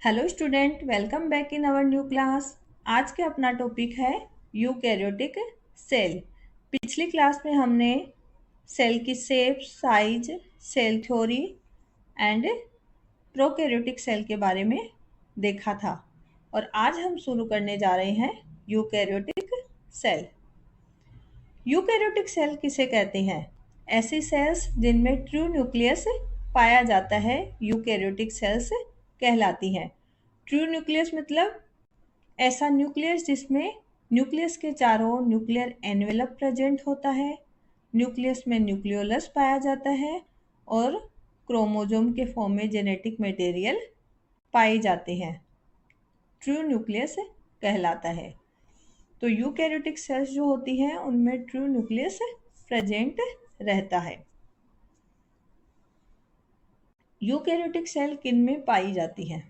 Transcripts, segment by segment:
Hello student, welcome back in our new class. आज के अपना टॉपिक है यूकैरियोटिक सेल। पिछली क्लास में हमने सेल की shape, size, cell theory and prokaryotic cell के बारे में देखा था और आज हम शुरू करने जा रहे हैं यूकैरियोटिक सेल। यूकैरियोटिक सेल किसे कहते हैं? ऐसी सेल्स जिनमें ट्रू न्यूक्लियस पाया जाता है यूकैरियोटिक सेल्स कहलाती हैं। ट्रू न्यूक्लियस मतलब ऐसा न्यूक्लियस जिसमें न्यूक्लियस के चारों ओर न्यूक्लियर एनवेलप प्रेजेंट होता है, न्यूक्लियस में न्यूक्लियोलस पाया जाता है और क्रोमोसोम के फॉर्म में जेनेटिक मटेरियल पाए जाते हैं। ट्रू न्यूक्लियस कहलाता है। तो यूकैरियोटिक सेल्स जो होती हैं उनमें ट्रू न्यूक्लियस प्रेजेंट रहता है। यूकैरियोटिक सेल किन में पाई जाती हैं?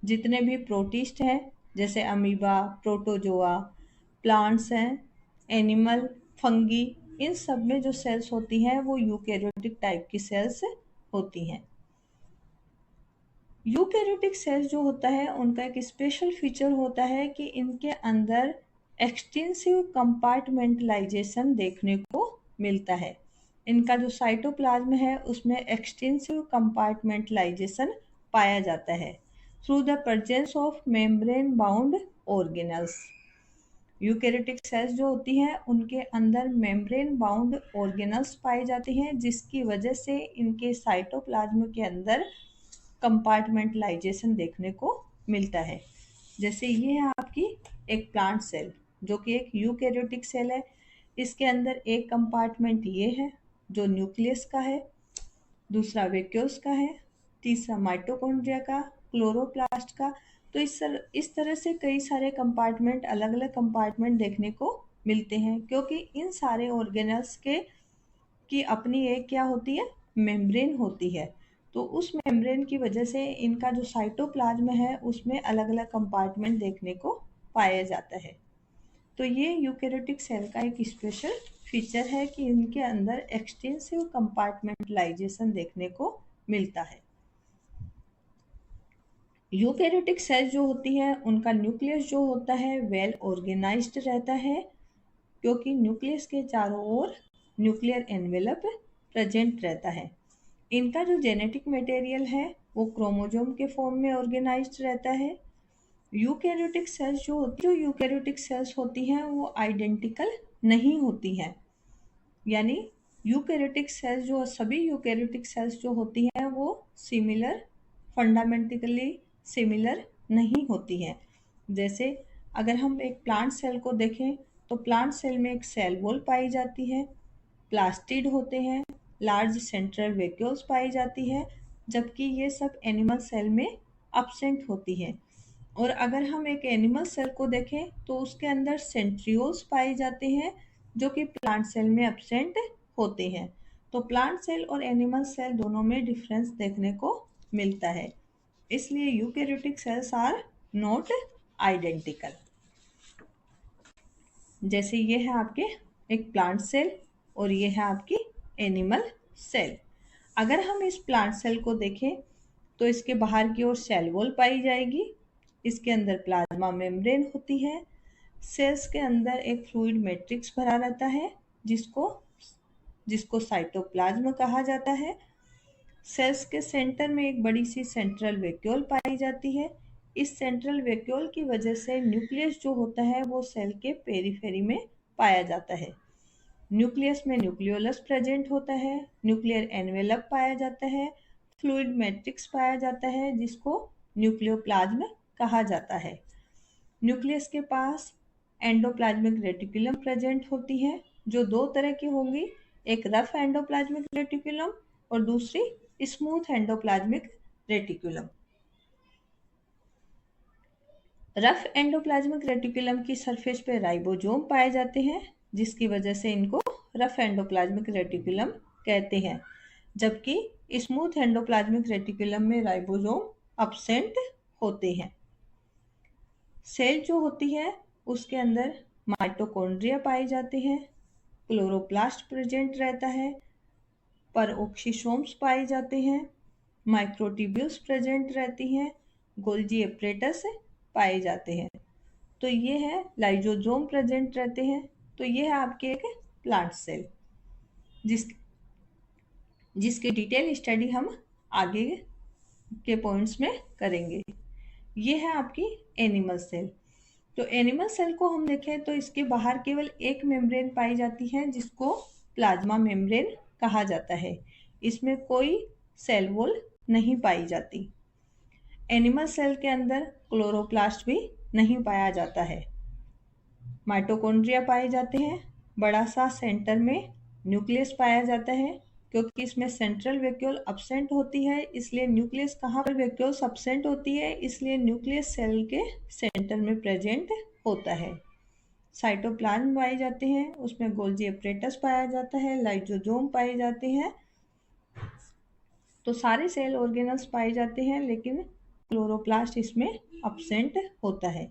जितने भी प्रोटिस्ट हैं जैसे अमीबा, प्रोटोजोआ, प्लांट्स हैं, एनिमल, फंगी, इन सब में जो सेल्स होती हैं वो यूकैरियोटिक टाइप की सेल्स होती हैं। यूकैरियोटिक सेल्स जो होता है उनका एक स्पेशल फीचर होता है कि इनके अंदर एक्सटेंसिव कंपार्टमेंटलाइजेशन देखने को मिलता है। इनका जो साइटोप्लाज्म है उसमें एक्सटेंसिव कंपार्टमेंटलाइजेशन पाया जाता है through the presence of membrane bound organelles. Eukaryotic cells जो होती हैं उनके अंदर मेम्ब्रेन बाउंड ऑर्गेनल्स पाए जाते हैं जिसकी वजह से इनके साइटोप्लाज्म के अंदर कंपार्टमेंटलाइजेशन देखने को मिलता है। जैसे ये है आपकी एक प्लांट सेल जो कि एक यूकैरियोटिक सेल है। इसके अंदर एक कंपार्टमेंट ये है जो न्यूक्लियस का है, दूसरा वैक्यूल्स का है, तीसरा माइटोकॉन्ड्रिया का, क्लोरोप्लास्ट का। तो इस तरह से कई सारे कंपार्टमेंट, अलग अलग कंपार्टमेंट देखने को मिलते हैं क्योंकि इन सारे ऑर्गेनल्स के की अपनी एक क्या होती है, मेम्ब्रेन होती है। तो उस मेम्ब्रेन की वजह से इनका जो साइटोप्लाज्म है उसमें अलग अलग कंपार्टमेंट देखने को पाया जाता है। तो ये यूकैरियोटिक सेल का एक स्पेशल फीचर है कि इनके अंदर एक्सटेंसिव कंपार्टमेंटलाइजेशन देखने को मिलता है। यूकैरियोटिक सेल जो होती है उनका न्यूक्लियस जो होता है वेल ऑर्गेनाइज्ड रहता है क्योंकि न्यूक्लियस के चारों ओर न्यूक्लियर एनवेलप प्रेजेंट रहता है। इनका जो जेनेटिक मटेरियल है वो क्रोमोसोम के फॉर्म में ऑर्गेनाइज्ड रहता है। यूकैरियोटिक सेल्स होती हैं वो आइडेंटिकल नहीं होती हैं, यानी यूकैरियोटिक सेल्स जो सभी यूकैरियोटिक सेल्स जो होती हैं वो सिमिलर, फंडामेंटली सिमिलर नहीं होती हैं। जैसे अगर हम एक प्लांट सेल को देखें तो प्लांट सेल में एक सेल वॉल पाई जाती है, प्लास्टिड होते हैं, लार्ज सेंट्रल वैक्यूल्स पाई जाती है, जबकि ये सब एनिमल सेल में अब्सेंट होती है। और अगर हम एक एनिमल सेल को देखें तो उसके अंदर सेंट्रियोल्स पाए जाते हैं जो कि प्लांट सेल में एब्सेंट होते हैं। तो प्लांट सेल और एनिमल सेल दोनों में डिफरेंस देखने को मिलता है, इसलिए eukaryotic cells are not identical. जैसे ये है आपके एक प्लांट सेल और ये है आपकी एनिमल सेल। अगर हम इस प्लांट सेल को देखें तो इसके बाहर की ओर सेल वॉल पाई जाएगी, इसके अंदर प्लाज्मा मेम्ब्रेन होती है, सेल्स के अंदर एक फ्लूइड मैट्रिक्स भरा रहता है जिसको जिसको साइटोप्लाज्म कहा जाता है। सेल्स के सेंटर में एक बड़ी सी सेंट्रल वैक्यूल पाई जाती है। इस सेंट्रल वैक्यूल की वजह से न्यूक्लियस जो होता है वो सेल के पेरीफेरी में पाया जाता है। न्यूक्लियस में न्यूक्लियोलस प्रेजेंट होता है, न्यूक्लियर एनवेलप पाया जाता है, फ्लूइड मैट्रिक्स पाया जाता है जिसको न्यूक्लियोप्लाज्म कहा जाता है। न्यूक्लियस के पास एंडोप्लाज्मिक रेटिकुलम प्रेजेंट होती है जो दो तरह की होंगी, एक रफ एंडोप्लाज्मिक रेटिकुलम और दूसरी smooth endoplasmic reticulum. Rough endoplasmic reticulum की सरफेस पे राइबोसोम पाए जाते हैं जिसकी वजह से इनको रफ एंडोप्लाज्मिक रेटिकुलम कहते हैं, जबकि स्मूथ एंडोप्लाज्मिक रेटिकुलम में राइबोसोम अब्सेंट होते हैं। सेल जो होती है उसके अंदर माइटोकॉन्ड्रिया पाए जाते हैं, क्लोरोप्लास्ट प्रेजेंट रहता है, पर ऑक्सीसोम्स पाए जाते हैं, माइक्रोट्यूब्यूल्स प्रेजेंट रहती हैं गोल्जी एपरेटस पाए जाते हैं। तो ये है लाइजोजोम प्रेजेंट रहते हैं। तो ये है आपके एक प्लांट सेल जिस जिसकी डिटेल स्टडी हम आगे के पॉइंट्स में करेंगे। ये है आपकी एनिमल सेल। तो एनिमल सेल को हम देखें तो इसके बाहर केवल एक मेम्ब्रेन पाई जाती है जिसको प्लाज्मा मेम्ब्रेन कहा जाता है। इसमें कोई सेल वॉल नहीं पाई जाती। एनिमल सेल के अंदर क्लोरोप्लास्ट भी नहीं पाया जाता है। माइटोकॉन्ड्रिया पाए जाते हैं। बड़ा सा सेंटर में न्यूक्लियस पाया जाता है। क्योंकि इसमें सेंट्रल वैक्यूल अब्सेंट होती है इसलिए न्यूक्लियस कहाँ पर वैक्यूल्स अब्सेंट होती है इसलिए न्यूक्लियस सेल के सेंटर में प्रेजेंट होता है। साइटोप्लाज्म पाए जाते हैं, उसमें गोल्जी एपरेटस पाया जाता है, लाइजोजोम पाए जाते हैं। तो सारे सेल ऑर्गेनल्स पाए जाते हैं लेकिन क्लोरोप्लास्ट इसमें अब्सेंट होता है।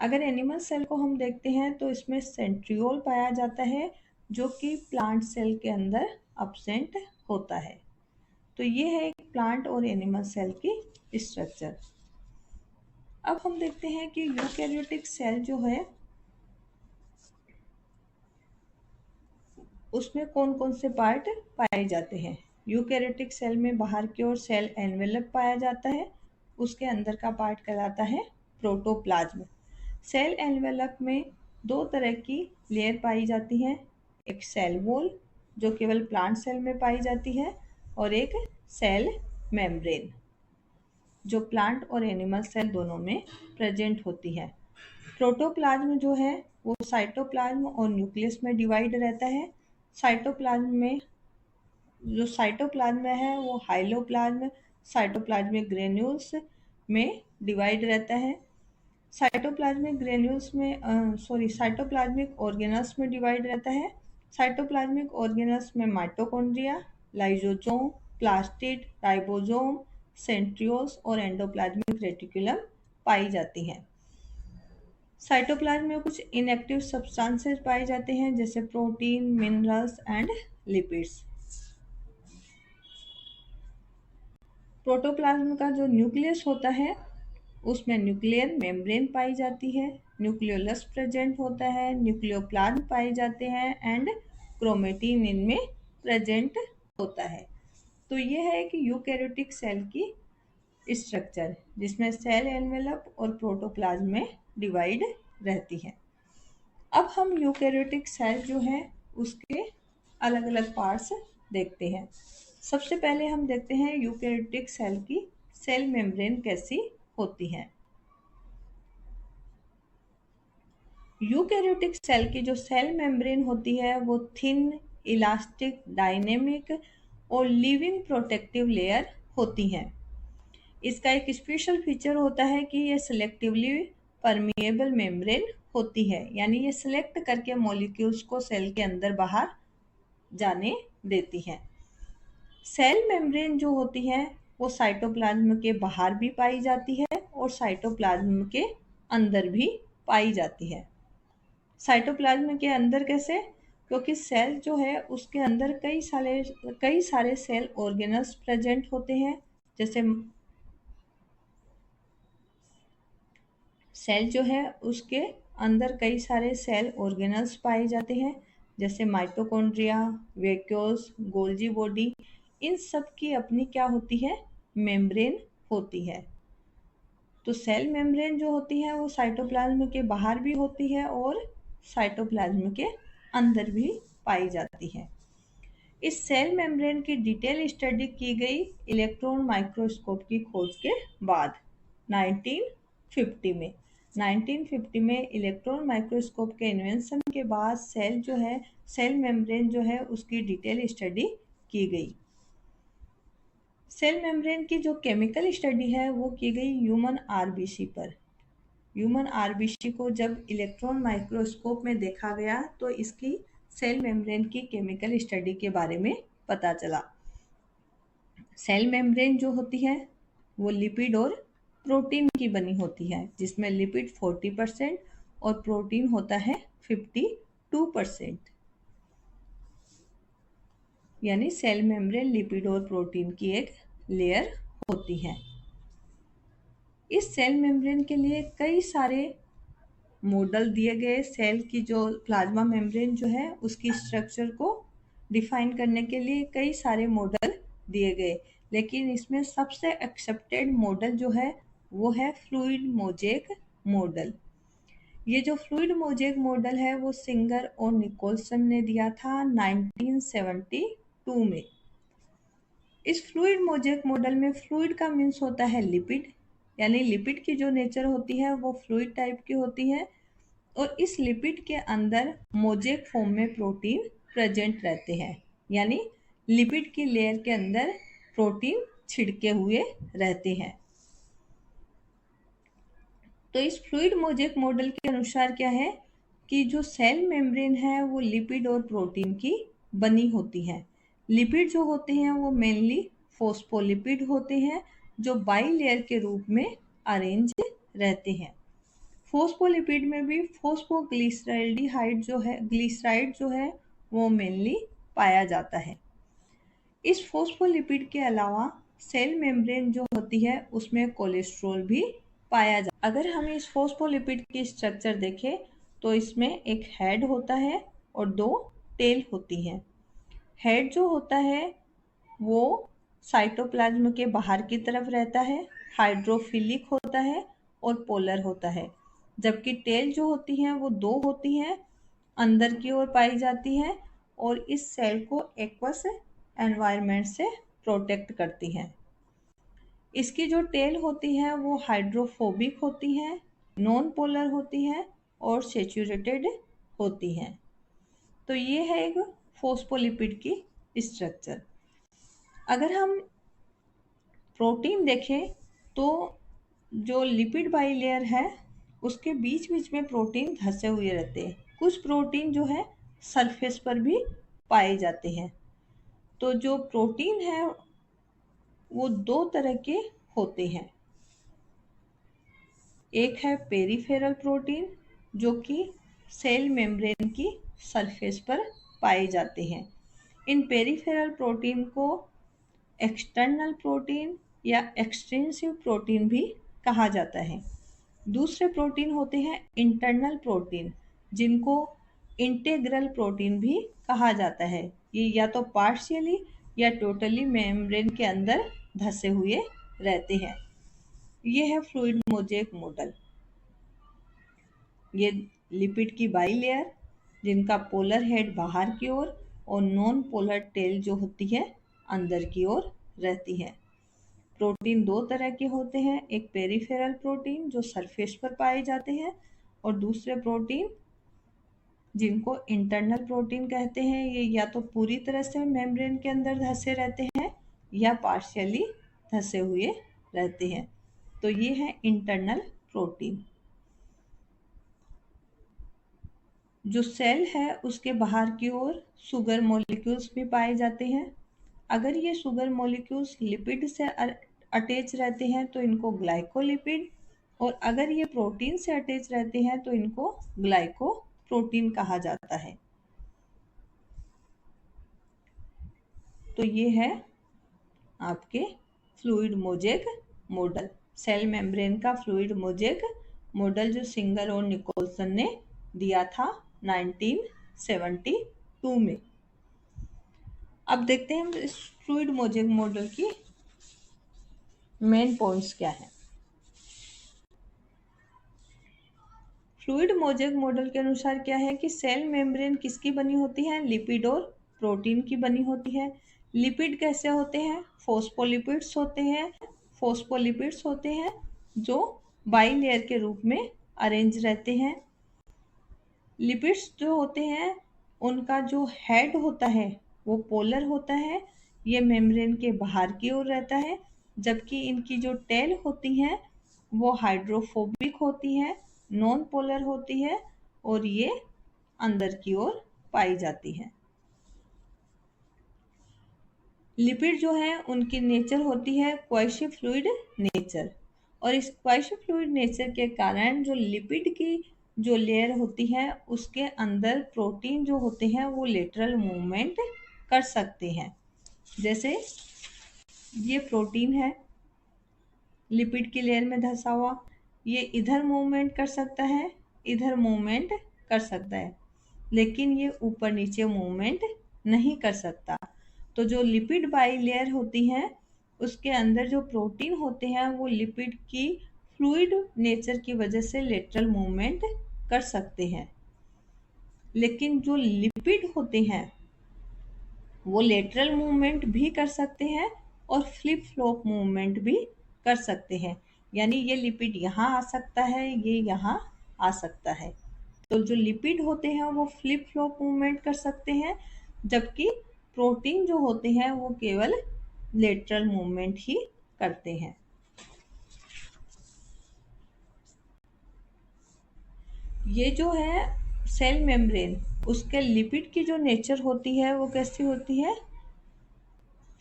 अगर एनिमल सेल को हम देखते हैं तो इसमें सेंट्रियोल पाया जाता है जो कि प्लांट सेल के अंदर अब्सेंट होता है। तो ये है एक प्लांट और एनिमल सेल की स्ट्रक्चर। अब हम देखते हैं कि यूकैरियोटिक सेल जो है उसमें कौन कौन से पार्ट पाए जाते हैं। यूकैरियोटिक सेल में बाहर की ओर सेल एनवेलप पाया जाता है। उसके अंदर का पार्ट कहलाता है प्रोटोप्लाज्म। सेल एनवेलप में दो तरह की लेयर पाई जाती हैं। एक सेल वॉल जो केवल प्लांट सेल में पाई जाती है और एक सेल मेम्ब्रेन जो प्लांट और एनिमल सेल दोनों में प्रेजेंट होती है। प्रोटोप्लाज्म जो है वो साइटोप्लाज्म और न्यूक्लियस में डिवाइड रहता है। साइटोप्लाज्म में जो साइटोप्लाज्म है वो हाइलोप्लाज्म साइटोप्लाज्मिक ग्रेन्यूल्स में डिवाइड रहता है। साइटोप्लाज्मिक ग्रेन्यूल्स में साइटोप्लाज्मिक ऑर्गेनल्स में डिवाइड रहता है। साइटोप्लाज्मिक ऑर्गेनल्स में mitochondria, lysosome, plastid, ribosome, centrioles और एंडोप्लाज्मिक रेटिकुलम पाई जाती हैं। साइटोप्लाज्म में कुछ इनएक्टिव सब्सटेंसेस पाए जाते हैं जैसे protein, minerals and lipids. Protoplasm का जो न्यूक्लियस होता है उसमें न्यूक्लियर मेम्ब्रेन पाई जाती है, न्यूक्लियोलस प्रेजेंट होता है, न्यूक्लियोप्लाज्म पाए जाते हैं एंड क्रोमेटिन इनमें प्रेजेंट होता है। तो ये है कि यूकैरियोटिक सेल की स्ट्रक्चर जिसमें सेल एनवेलप और प्रोटोप्लाज्म में डिवाइड रहती है। अब हम यूकैरियोटिक सेल जो है उसके अलग अलग पार्ट्स देखते हैं। सबसे पहले हम देखते हैं यूकैरियोटिक सेल की सेल मेम्ब्रेन कैसी होती है। यूकैरियोटिक सेल की जो सेल मेम्ब्रेन होती है वो थिन, इलास्टिक, डायनेमिक और लिविंग प्रोटेक्टिव लेयर होती है। इसका एक स्पेशल फीचर होता है कि ये सिलेक्टिवली परमिएबल मेम्ब्रेन होती है, यानी ये सिलेक्ट करके मॉलिक्यूल्स को सेल के अंदर बाहर जाने देती है। सेल मेम्ब्रेन जो होती है वो साइटोप्लाज्म के बाहर भी पाई जाती है और साइटोप्लाज्म के अंदर भी पाई जाती है। साइटोप्लाज्म के अंदर कैसे? क्योंकि सेल जो है उसके अंदर कई सारे सेल ऑर्गेनल्स प्रेजेंट होते हैं। जैसे सेल जो है उसके अंदर कई सारे सेल ऑर्गेनल्स पाए जाते हैं जैसे माइटोकॉन्ड्रिया, वैक्यूल्स, गोल्जी बॉडी। इन सब की अपनी क्या होती है? मेम्ब्रेन होती है। तो सेल मेम्ब्रेन जो होती है वो साइटोप्लाज्म के बाहर भी होती है और साइटोप्लाज्म के अंदर भी पाई जाती है। इस सेल मेम्ब्रेन की डिटेल स्टडी की गई इलेक्ट्रॉन माइक्रोस्कोप की खोज के बाद 1950 में। 1950 में इलेक्ट्रॉन माइक्रोस्कोप के इन्वेंशन के बाद सेल जो है सेल मेम्ब्रेन जो है उसकी डिटेल स्टडी की गई। सेल मेम्ब्रेन की जो केमिकल स्टडी है वो की गई ह्यूमन आरबीसी पर। ह्यूमन आरबीसी को जब इलेक्ट्रॉन माइक्रोस्कोप में देखा गया तो इसकी सेल मेम्ब्रेन की केमिकल स्टडी के बारे में पता चला। सेल मेम्ब्रेन जो होती है वो लिपिड और प्रोटीन की बनी होती है जिसमें लिपिड 40% और प्रोटीन होता है 52%। यानी सेल मेम्ब्रेन लिपिड और प्रोटीन की एक लेयर होती है। इस सेल मेम्ब्रेन के लिए कई सारे मॉडल दिए गए। सेल की जो प्लाज्मा मेम्ब्रेन जो है उसकी स्ट्रक्चर को डिफाइन करने के लिए कई सारे मॉडल दिए गए, लेकिन इसमें सबसे एक्सेप्टेड मॉडल जो है वो है फ्लूइड मोज़ेक मॉडल। ये जो फ्लूइड मोज़ेक मॉडल है वो सिंगर और निकोलसन ने दिया था 1972 में। इस फ्लूइड मोज़ेक मॉडल में फ्लूइड का मीन्स होता है लिपिड, यानी लिपिड की जो नेचर होती है वो फ्लूइड टाइप की होती है, और इस लिपिड के अंदर मोज़ेक फॉर्म में प्रोटीन प्रेजेंट रहते हैं, यानी लिपिड की लेयर के अंदर प्रोटीन छिड़के हुए रहते हैं। तो इस फ्लूइड मोज़ेक मॉडल के अनुसार क्या है कि जो सेल मेम्ब्रेन है वो लिपिड और प्रोटीन की बनी होती है। लिपिड जो होते हैं वो मेनली फॉस्फोलिपिड होते हैं जो बाइलेयर के रूप में अरेंज रहते हैं। फॉस्फोलिपिड में भी फॉस्फोग्लिसराल्डिहाइड ग्लिसराइड जो है वो मेनली पाया जाता है। इस फॉस्फोलिपिड के अलावा सेल मेम्ब्रेन जो होती है उसमें कोलेस्ट्रॉल भी पाया जाता है। अगर हम इस फॉस्फोलिपिड की स्ट्रक्चर देखें तो इसमें एक हेड होता है और दो टेल होती हैं। हेड जो होता है वो साइटोप्लाज्म के बाहर की तरफ रहता है, हाइड्रोफिलिक होता है और पोलर होता है, जबकि टेल जो होती हैं वो दो होती हैं, अंदर की ओर पाई जाती हैं और इस सेल को एक्वस एनवायरनमेंट से प्रोटेक्ट करती हैं। इसकी जो टेल होती है वो हाइड्रोफोबिक होती है, नॉन पोलर होती है और सेचुरेटेड होती हैं। तो ये है एक फॉस्फोलिपिड की स्ट्रक्चर। अगर हम प्रोटीन देखें तो जो लिपिड बाइलेयर है उसके बीच बीच में प्रोटीन धंसे हुए रहते हैं। कुछ प्रोटीन जो है सरफेस पर भी पाए जाते हैं। तो जो प्रोटीन है वो दो तरह के होते हैं। एक है पेरिफेरल प्रोटीन जो कि सेल मेम्ब्रेन की सरफेस पर पाए जाते हैं। इन पेरिफेरल प्रोटीन को एक्सटर्नल प्रोटीन या एक्सटेंसिव प्रोटीन भी कहा जाता है। दूसरे प्रोटीन होते हैं इंटरनल प्रोटीन जिनको इंटेग्रल प्रोटीन भी कहा जाता है। ये या तो पार्शियली या टोटली मेम्ब्रेन के अंदर धंसे हुए रहते हैं। ये है फ्लूइड मोज़ेक मॉडल। ये लिपिड की बाइलेयर जिनका पोलर हेड बाहर की ओर और नॉन पोलर टेल जो होती है अंदर की ओर रहती है। प्रोटीन दो तरह के होते हैं, एक पेरिफेरल प्रोटीन जो सरफेस पर पाए जाते हैं और दूसरे प्रोटीन जिनको इंटरनल प्रोटीन कहते हैं। ये या तो पूरी तरह से मेम्ब्रेन के अंदर धंसे रहते हैं या पार्शियली धंसे हुए रहते हैं। तो ये है इंटरनल प्रोटीन। जो सेल है उसके बाहर की ओर शुगर मॉलिक्यूल्स भी पाए जाते हैं। अगर ये शुगर मॉलिक्यूल्स लिपिड से अटैच रहते हैं तो इनको ग्लाइकोलिपिड, और अगर ये प्रोटीन से अटैच रहते हैं तो इनको ग्लाइकोप्रोटीन कहा जाता है। तो ये है आपके fluid mosaic model, cell membrane का फ्लूइड मोज़ेक मॉडल जो सिंगर और निकोलसन ने दिया था 1972 में। अब देखते हैं इस फ्लूइड मोज़ेक मॉडल की मेन पॉइंट्स क्या हैं। फ्लूइड मोज़ेक मॉडल के अनुसार क्या है कि सेल मेम्ब्रेन किसकी बनी होती है, लिपिड और प्रोटीन की बनी होती है। लिपिड कैसे होते हैं, फॉस्फोलिपिड्स होते हैं। फॉस्फोलिपिड्स होते हैं जो बाइलेयर के रूप में अरेंज रहते हैं। लिपिड्स जो होते हैं उनका जो हेड होता है वो पोलर होता है, ये मेम्ब्रेन के बाहर की ओर रहता है, जबकि इनकी जो टेल होती हैं वो हाइड्रोफोबिक होती है, नॉन पोलर होती है और ये अंदर की ओर पाई जाती है। लिपिड जो है उनकी नेचर होती है क्वासी फ्लूइड नेचर, और इस क्वासी फ्लूइड नेचर के कारण जो लिपिड की जो लेयर होती है उसके अंदर प्रोटीन जो होते हैं वो लेटरल मूवमेंट कर सकते हैं। जैसे ये प्रोटीन है, लिपिड की लेयर में धंसा हुआ, ये इधर मूवमेंट कर सकता है, इधर मूवमेंट कर सकता है, लेकिन ये ऊपर नीचे मूवमेंट नहीं कर सकता। तो जो लिपिड बाइलेयर होती हैं उसके अंदर जो प्रोटीन होते हैं वो लिपिड की फ्लूइड नेचर की वजह से लेटरल मूवमेंट कर सकते हैं, लेकिन जो लिपिड होते हैं वो लेटरल मूवमेंट भी कर सकते हैं और फ्लिप फ्लॉप मूवमेंट भी कर सकते हैं। यानी ये लिपिड यहाँ आ सकता है, ये यहाँ आ सकता है। तो जो लिपिड होते हैं वो फ्लिप फ्लॉप मूवमेंट कर सकते हैं, जबकि प्रोटीन जो होते हैं वो केवल लेटरल मूवमेंट ही करते हैं। ये जो है सेल मेम्ब्रेन, उसके लिपिड की जो नेचर होती है वो कैसी होती है?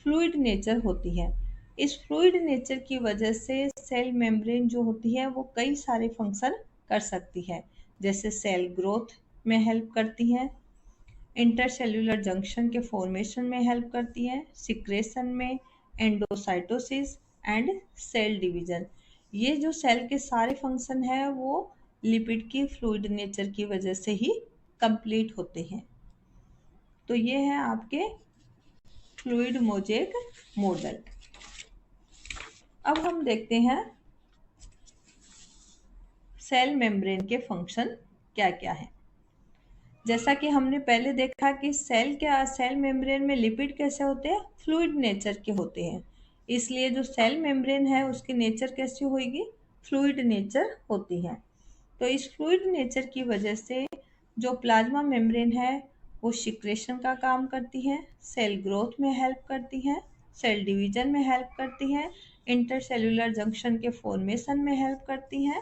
फ्लूइड नेचर होती है। इस फ्लूइड नेचर की वजह से सेल मेम्ब्रेन जो होती है वो कई सारे फंक्शन कर सकती है, जैसे सेल ग्रोथ में हेल्प करती है, इंटरसेल्यूलर जंक्शन के फॉर्मेशन में हेल्प करती है, सिक्रेशन में, एंडोसाइटोसिस एंड सेल डिवीजन। ये जो सेल के सारे फंक्शन है वो लिपिड की फ्लूइड नेचर की वजह से ही कंप्लीट होते हैं। तो ये है आपके फ्लूइड मोज़ेक मॉडल। अब हम देखते हैं सेल मेम्ब्रेन के फंक्शन क्या क्या है। जैसा कि हमने पहले देखा कि सेल मेम्ब्रेन में लिपिड कैसे होते हैं? फ्लूइड नेचर के होते हैं। इसलिए जो सेल मेम्ब्रेन है उसकी नेचर कैसी होगी? फ्लूइड नेचर होती है। तो इस फ्लूइड नेचर की वजह से जो प्लाज्मा मेम्ब्रेन है वो सिक्रेशन का काम करती है, सेल ग्रोथ में हेल्प करती है, सेल डिवीजन में हेल्प करती है, इंटरसेल्यूलर जंक्शन के फॉर्मेशन में हेल्प करती है,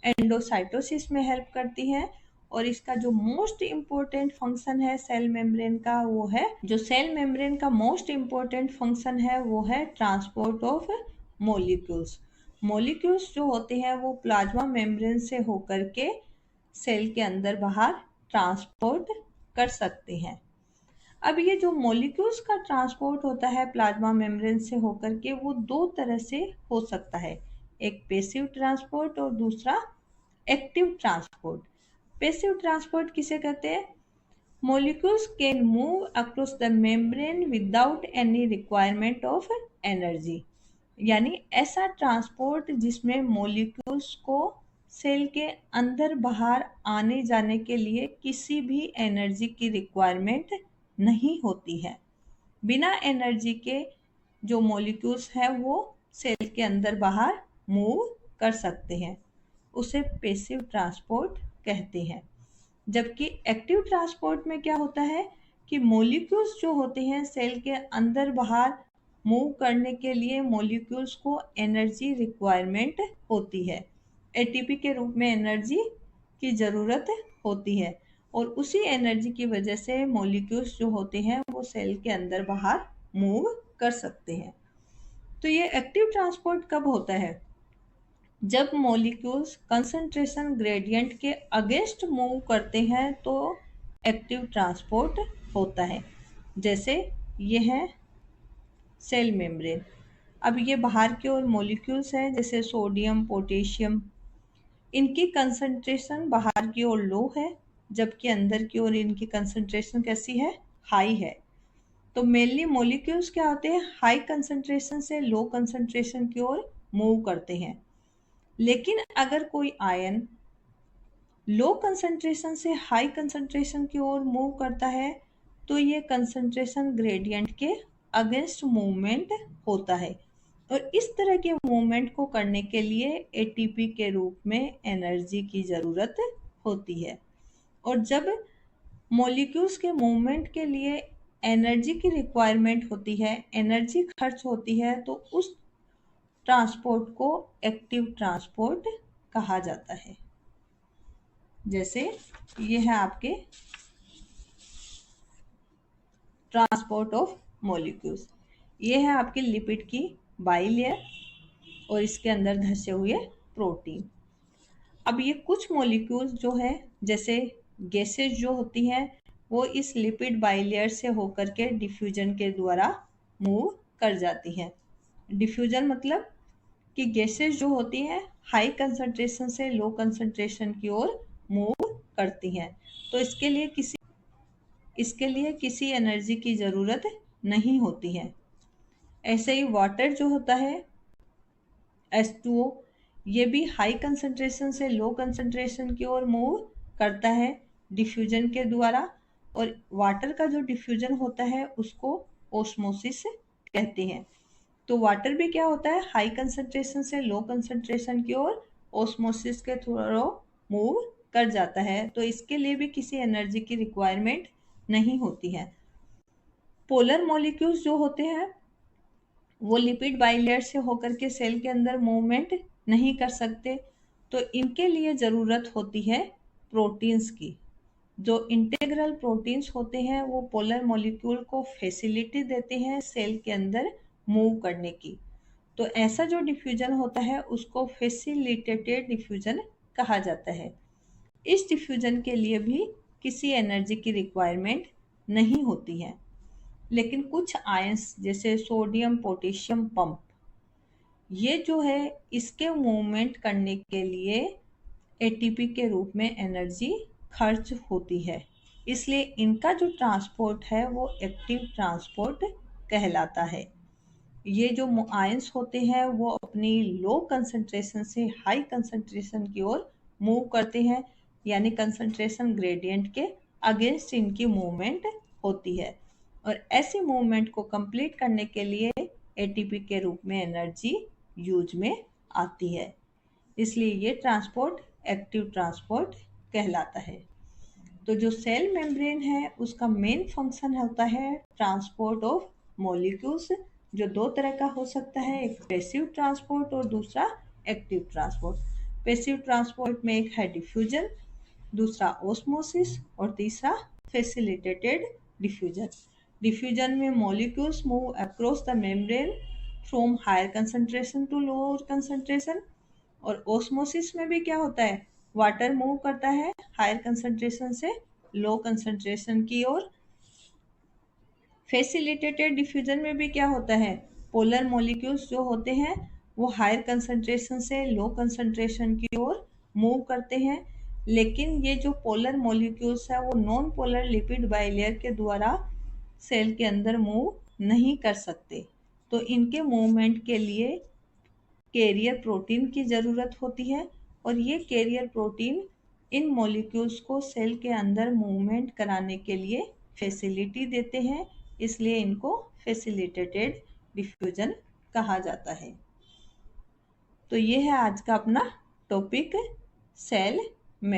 एंडोसाइटोसिस में हेल्प करती है, और इसका जो मोस्ट इम्पोर्टेंट फंक्शन है सेल मेम्ब्रेन का वो है, जो सेल मेम्ब्रेन का मोस्ट इम्पोर्टेंट फंक्शन है वो है ट्रांसपोर्ट ऑफ मॉलिक्यूल्स। मॉलिक्यूल्स जो होते हैं वो प्लाज्मा मेम्ब्रेन से होकर के सेल के अंदर बाहर ट्रांसपोर्ट कर सकते हैं। अब ये जो मॉलिक्यूल्स का ट्रांसपोर्ट होता है प्लाज्मा मेम्ब्रेन से होकर के वो दो तरह से हो सकता है, एक पैसिव ट्रांसपोर्ट और दूसरा एक्टिव ट्रांसपोर्ट। पैसिव ट्रांसपोर्ट किसे कहते हैं? Molecules can move across the membrane without any requirement of energy। यानी ऐसा ट्रांसपोर्ट जिसमें मॉलिक्यूल्स को सेल के अंदर बाहर आने जाने के लिए किसी भी एनर्जी की रिक्वायरमेंट नहीं होती है। बिना एनर्जी के जो मॉलिक्यूल्स हैं वो सेल के अंदर बाहर मूव कर सकते हैं, उसे पैसिव ट्रांसपोर्ट कहते हैं। जबकि एक्टिव ट्रांसपोर्ट में क्या होता है कि मॉलिक्यूल्स जो होते हैं सेल के अंदर बाहर मूव करने के लिए मॉलिक्यूल्स को एनर्जी रिक्वायरमेंट होती है, एटीपी के रूप में एनर्जी की ज़रूरत होती है, और उसी एनर्जी की वजह से मॉलिक्यूल्स जो होते हैं वो सेल के अंदर बाहर मूव कर सकते हैं। तो ये एक्टिव ट्रांसपोर्ट कब होता है? जब मॉलिक्यूल्स कंसंट्रेशन ग्रेडियंट के अगेंस्ट मूव करते हैं तो एक्टिव ट्रांसपोर्ट होता है। जैसे ये है सेल मेम्ब्रेन, अब ये बाहर की ओर मॉलिक्यूल्स हैं जैसे सोडियम, पोटेशियम, इनकी कंसंट्रेशन बाहर की ओर लो है, जबकि अंदर की ओर इनकी कंसंट्रेशन कैसी है? हाई है। तो मेनली मॉलिक्यूल्स क्या होते हैं? हाई कंसंट्रेशन से लो कंसंट्रेशन की ओर मूव करते हैं। लेकिन अगर कोई आयन लो कंसंट्रेशन से हाई कंसंट्रेशन की ओर मूव करता है तो ये कंसंट्रेशन ग्रेडियंट के अगेंस्ट मूवमेंट होता है, और इस तरह के मूवमेंट को करने के लिए एटीपी के रूप में एनर्जी की ज़रूरत होती है। और जब मॉलिक्यूल्स के मूवमेंट के लिए एनर्जी की रिक्वायरमेंट होती है, एनर्जी खर्च होती है, तो उस ट्रांसपोर्ट को एक्टिव ट्रांसपोर्ट कहा जाता है। जैसे ये है आपके ट्रांसपोर्ट ऑफ मॉलिक्यूल्स, ये है आपके लिपिड की बाइलेयर और इसके अंदर धंसे हुए प्रोटीन। अब ये कुछ मॉलिक्यूल्स जो है जैसे गैसेस जो होती हैं वो इस लिपिड बाइलेयर से होकर के डिफ्यूजन के द्वारा मूव कर जाती हैं। डिफ्यूजन मतलब कि गैसेस जो होती हैं हाई कंसंट्रेशन से लो कंसंट्रेशन की ओर मूव करती हैं। तो इसके लिए किसी एनर्जी की ज़रूरत नहीं होती है। ऐसे ही वाटर जो होता है H2O, ये भी हाई कंसंट्रेशन से लो कंसंट्रेशन की ओर मूव करता है डिफ्यूजन के द्वारा। और वाटर का जो डिफ्यूजन होता है उसको ओस्मोसिस कहते हैं। तो वाटर भी क्या होता है, हाई कंसंट्रेशन से लो कंसंट्रेशन की ओर ओस्मोसिस के थ्रू मूव कर जाता है। तो इसके लिए भी किसी एनर्जी की रिक्वायरमेंट नहीं होती है। पोलर मॉलिक्यूल्स जो होते हैं वो लिपिड बाइलेयर से होकर के सेल के अंदर मूवमेंट नहीं कर सकते। तो इनके लिए ज़रूरत होती है प्रोटीन्स की। जो इंटेग्रल प्रोटीन्स होते हैं वो पोलर मॉलिक्यूल को फैसिलिटी देते हैं सेल के अंदर मूव करने की। तो ऐसा जो डिफ्यूजन होता है उसको फैसिलिटेटेड डिफ्यूजन कहा जाता है। इस डिफ्यूजन के लिए भी किसी एनर्जी की रिक्वायरमेंट नहीं होती है। लेकिन कुछ आयंस जैसे सोडियम पोटेशियम पंप, ये जो है इसके मूवमेंट करने के लिए एटीपी के रूप में एनर्जी खर्च होती है। इसलिए इनका जो ट्रांसपोर्ट है वो एक्टिव ट्रांसपोर्ट कहलाता है। ये जो आयंस होते हैं वो अपनी लो कंसंट्रेशन से हाई कंसंट्रेशन की ओर मूव करते हैं, यानी कंसंट्रेशन ग्रेडियंट के अगेंस्ट इनकी मूवमेंट होती है। और ऐसी मूवमेंट को कंप्लीट करने के लिए एटीपी के रूप में एनर्जी यूज में आती है। इसलिए ये ट्रांसपोर्ट एक्टिव ट्रांसपोर्ट कहलाता है। तो जो सेल मेम्ब्रेन है उसका मेन फंक्शन होता है ट्रांसपोर्ट ऑफ मॉलिक्यूल्स, जो दो तरह का हो सकता है, एक पैसिव ट्रांसपोर्ट और दूसरा एक्टिव ट्रांसपोर्ट। पैसिव ट्रांसपोर्ट में एक है डिफ्यूजन, दूसरा ओस्मोसिस और तीसरा फैसिलिटेटेड डिफ्यूजन। डिफ्यूजन में molecules move across the membrane from higher concentration to lower concentration. और ओस्मोसिस में भी क्या होता है, वाटर मूव करता है हायर कंसंट्रेशन से लो कंसंट्रेशन की ओर। फैसिलिटेटेड डिफ्यूजन में भी क्या होता है, पोलर मॉलिक्यूल्स जो होते हैं वो हायर कंसंट्रेशन से लो कंसंट्रेशन की ओर मूव करते हैं। लेकिन ये जो पोलर मॉलिक्यूल्स है वो नॉन पोलर लिपिड बाइलेयर के द्वारा सेल के अंदर मूव नहीं कर सकते। तो इनके मूवमेंट के लिए कैरियर प्रोटीन की ज़रूरत होती है। और ये कैरियर प्रोटीन इन मॉलिक्यूल्स को सेल के अंदर मूवमेंट कराने के लिए फैसिलिटी देते हैं। इसलिए इनको फैसिलिटेटेड डिफ्यूजन कहा जाता है। तो ये है आज का अपना टॉपिक, सेल मेम्ब्रेन।